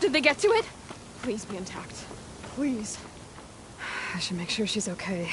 Did they get to it? Please be intact. Please. I should make sure she's okay.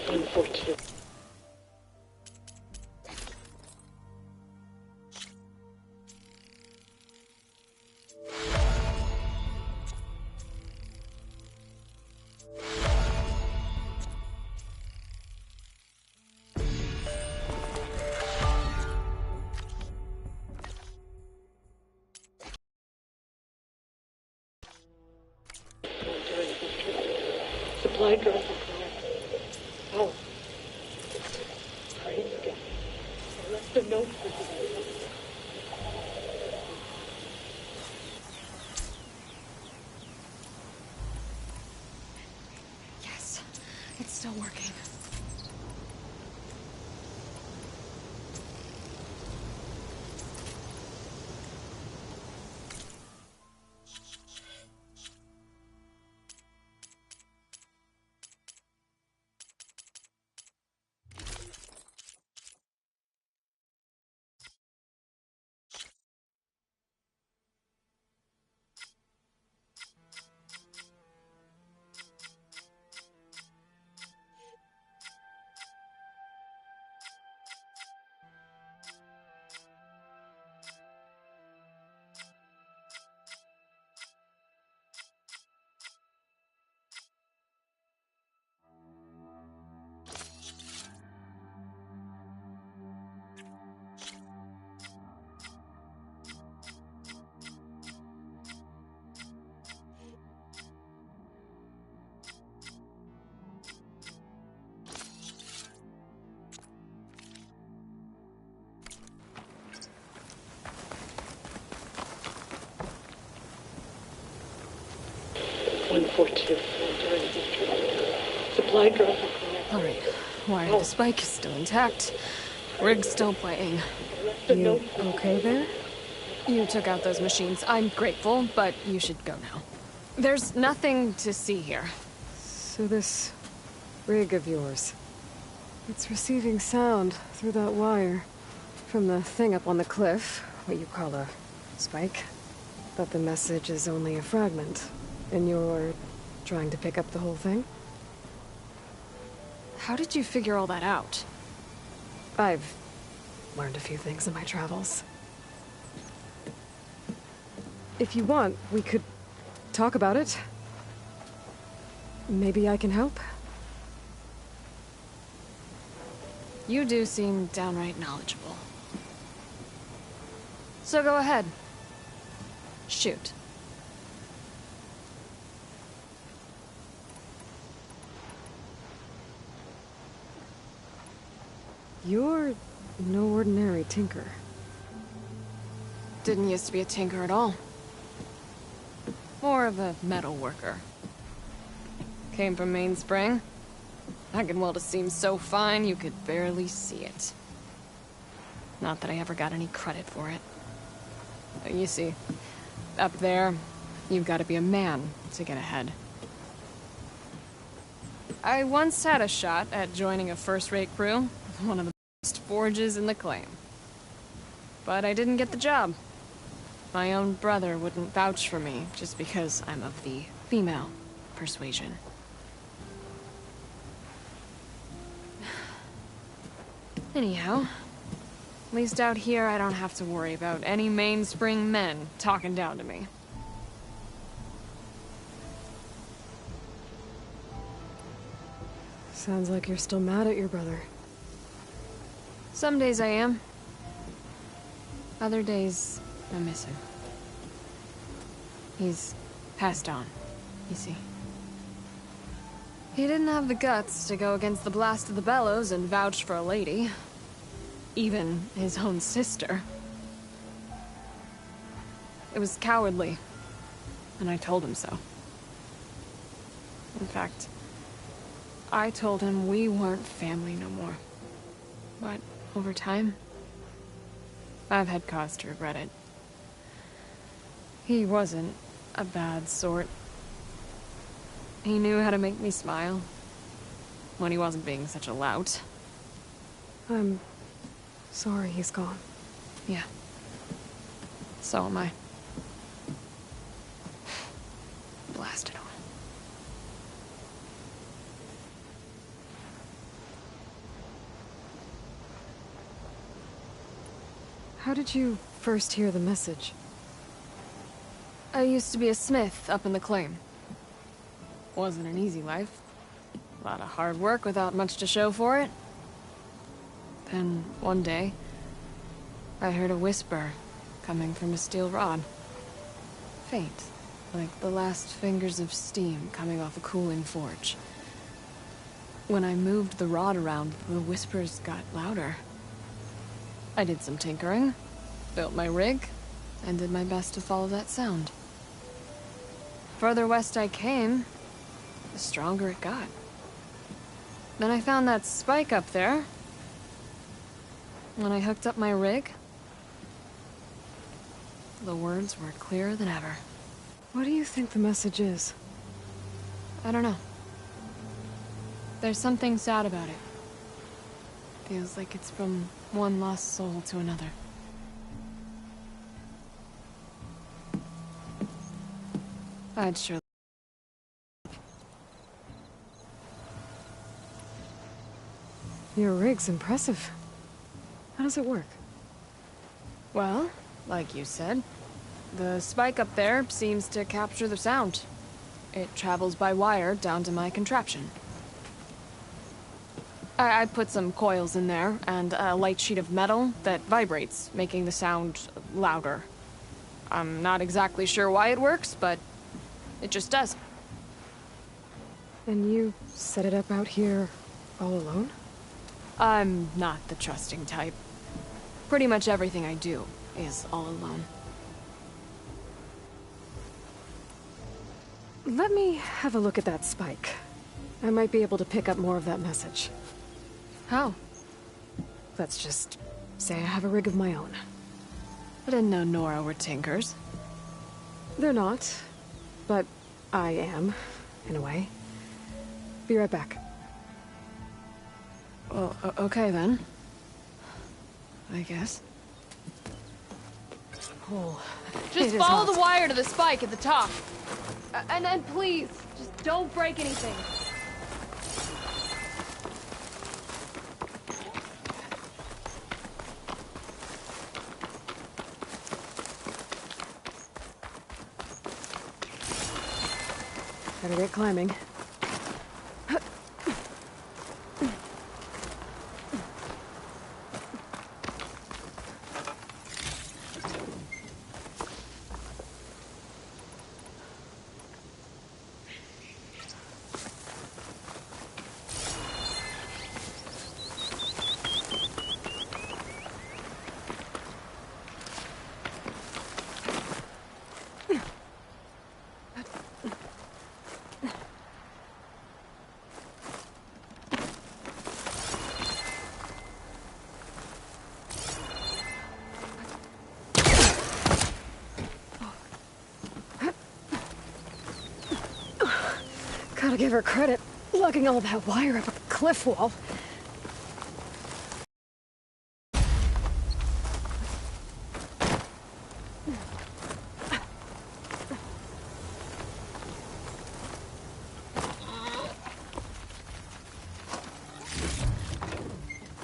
Unfortunate. Supply drop. Oh. Praise God. I left a note for you. Yes, it's still working. Unfortunate. Supply drop. Alright, wire the spike is still intact. Rig's still playing. You okay there? You took out those machines. I'm grateful, but you should go now. There's nothing to see here. So this rig of yours, it's receiving sound through that wire from the thing up on the cliff, what you call a spike. But the message is only a fragment, and you're trying to pick up the whole thing? How did you figure all that out? I've learned a few things in my travels. If you want, we could talk about it. Maybe I can help? You do seem downright knowledgeable. So go ahead. Shoot. You're no ordinary tinker. Didn't used to be a tinker at all. More of a metal worker. Came from Mainspring. I can weld a seam so fine you could barely see it. Not that I ever got any credit for it. But you see, up there, you've got to be a man to get ahead. I once had a shot at joining a first-rate crew, one of the best forges in the claim. But I didn't get the job. My own brother wouldn't vouch for me just because I'm of the female persuasion. Anyhow, at least out here I don't have to worry about any mainspring men talking down to me. Sounds like you're still mad at your brother. Some days I am. Other days, I miss him. He's passed on, you see. He didn't have the guts to go against the blast of the bellows and vouch for a lady. Even his own sister. It was cowardly, and I told him so. In fact, I told him we weren't family no more. But over time, I've had cause to regret it. He wasn't a bad sort. He knew how to make me smile when he wasn't being such a lout. I'm sorry he's gone. Yeah. So am I. Blast it all. How did you first hear the message? I used to be a smith up in the claim. Wasn't an easy life. A lot of hard work without much to show for it. Then, one day, I heard a whisper coming from a steel rod. Faint, like the last fingers of steam coming off a cooling forge. When I moved the rod around, the whispers got louder. I did some tinkering, built my rig, and did my best to follow that sound. Further west I came, the stronger it got. Then I found that spike up there. When I hooked up my rig, the words were clearer than ever. What do you think the message is? I don't know. There's something sad about it. Feels like it's from one lost soul to another. I'd sure... Your rig's impressive. How does it work? Well, like you said, the spike up there seems to capture the sound. It travels by wire down to my contraption. I put some coils in there, and a light sheet of metal that vibrates, making the sound louder. I'm not exactly sure why it works, but it just does. And you set it up out here all alone? I'm not the trusting type. Pretty much everything I do is all alone. Let me have a look at that spike. I might be able to pick up more of that message. How? Let's just say I have a rig of my own. I didn't know Nora were tinkers. They're not, but I am, in a way. Be right back. Well, okay then. I guess. Oh, Just it is follow hot. the wire to the spike at the top. And then please, just don't break anything. Better get climbing. Gotta give her credit, lugging all that wire up a cliff wall.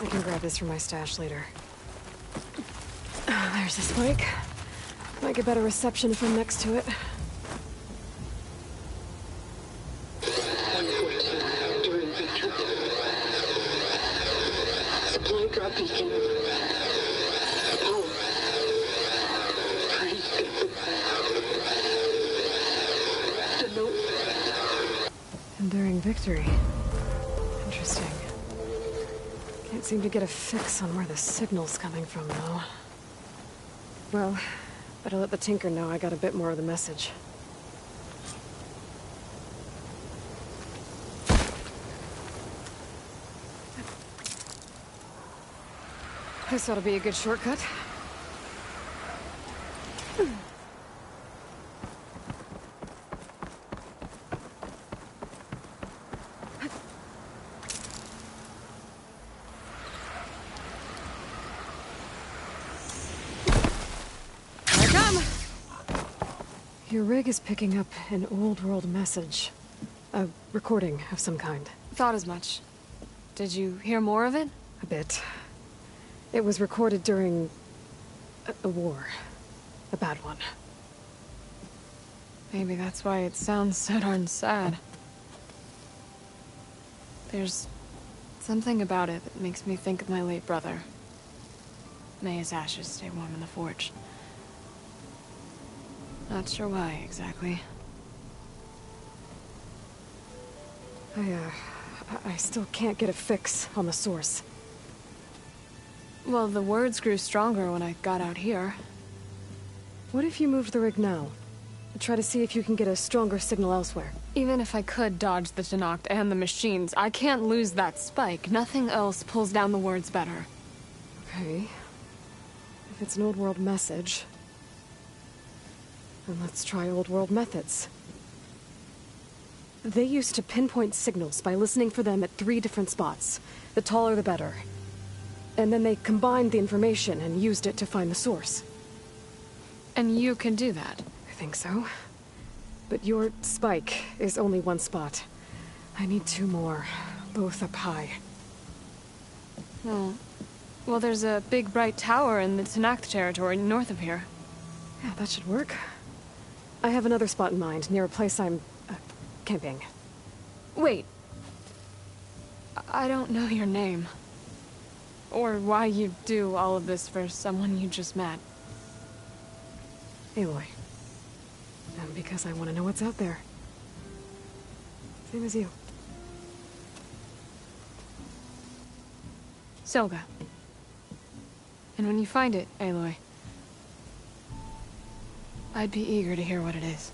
I can can grab this from my stash later. There's the spike. Might get better reception if I'm next to it. 142 during victory. Supply drop beacon. Power. Please get the note. Enduring victory. Interesting. Can't seem to get a fix on where the signal's coming from, though. Well, better let the Tinker know I got a bit more of the message. This ought to be a good shortcut. Your rig is picking up an old world message. A recording of some kind. Thought as much. Did you hear more of it? A bit. It was recorded during a war. A bad one. Maybe that's why it sounds so darn sad. There's something about it that makes me think of my late brother. May his ashes stay warm in the forge. Not sure why, exactly. I still can't get a fix on the source. Well, the words grew stronger when I got out here. What if you moved the rig now? Try to see if you can get a stronger signal elsewhere. Even if I could dodge the Tenakth and the machines, I can't lose that spike. Nothing else pulls down the words better. Okay. If it's an old world message, then let's try old world methods. They used to pinpoint signals by listening for them at 3 different spots. The taller the better. And then they combined the information and used it to find the source. And you can do that? I think so. But your spike is only 1 spot. I need 2 more, both up high. Well, there's a big bright tower in the Tenakth territory north of here. Yeah, that should work. I have another spot in mind, near a place I'm camping. Wait. I don't know your name. Or why you do all of this for someone you just met. Aloy. And because I want to know what's out there. Same as you. Silga. And when you find it, Aloy, I'd be eager to hear what it is.